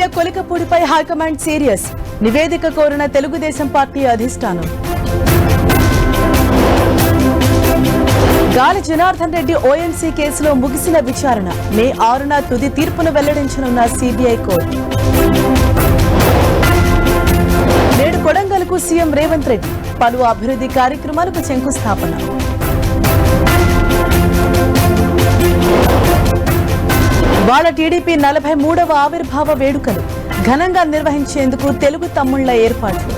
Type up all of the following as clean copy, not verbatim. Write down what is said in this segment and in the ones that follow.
MLA కొలికపూడిపై high command serious. నివేదిక కోరిన Telugu Desam party అధిష్టానం. గాలి జనార్దన్ రెడ్డి ఓఎంసీ కేసులో ముగిసిన విచారణ. మే 6న తుది తీర్పును వెల్లడించనున్న సిబిఐ కోర్టు. నేడు కొడంగల్కు సీఎం రేవంత్ రెడ్డి. పలు అభివృద్ధి కార్యక్రమాలకు శంకుస్థాపన. వాళ్ళ టీడీపీ 43వ ఆవిర్భావ వేడుకలు ఘనంగా నిర్వహించేందుకు తెలుగు తమ్ముళ్ల ఏర్పాట్లు.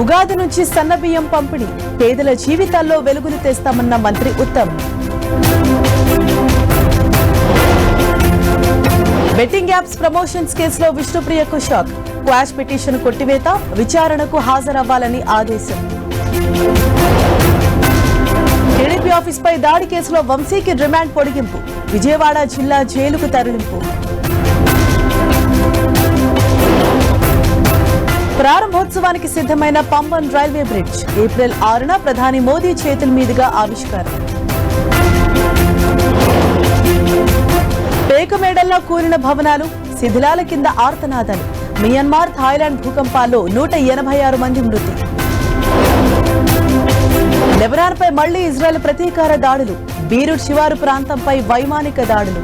ఉగాది నుంచి సన్నబియ్యం పంపిణీ. పేదల జీవితాల్లో వెలుగులు తెస్తామన్న మంత్రి ఉత్తమ్. బెట్టింగ్ యాప్స్ ప్రమోషన్స్ కేసులో విష్ణుప్రియకు షాక్. క్వాష్ పిటిషన్ కొట్టివేత. విచారణకు హాజరవ్వాలని ఆదేశం. టీడీపీ ఆఫీస్పై దాడి కేసులో వంశీకి రిమాండ్ పొడిగింపు. విజయవాడ జిల్లా జైలుకు తరలింపు. ప్రారంభోత్సవానికి సిద్ధమైన పంబన్ రైల్వే బ్రిడ్జ్. ఏప్రిల్ 6న ప్రధాని మోదీ చేతుల మీదుగా ఆవిష్కారం. పేకమేడల్లో కూలిన భవనాలు, శిథిలాల కింద ఆర్తనాదాలు. మియన్మార్, థాయిలాండ్ భూకంపాల్లో 186 మంది మృతి. లెబనాన్పై మళ్లీ ఇజ్రాయెల్ ప్రతీకార దాడులు. బీరుట్ శివారు ప్రాంతంపై వైమానిక దాడులు.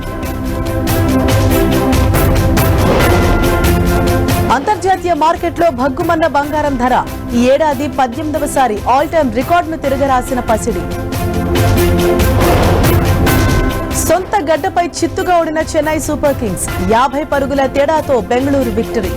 అంతర్జాతీయ మార్కెట్లో భగ్గుమన్న బంగారం ధర. ఈ ఏడాది 18వసారి ఆల్ టైమ్ రికార్డును తిరగరాసిన పసిడి. సొంత గడ్డపై చిత్తుగా ఓడిన చెన్నై సూపర్ కింగ్స్. 50 పరుగుల తేడాతో బెంగళూరు విక్టరీ.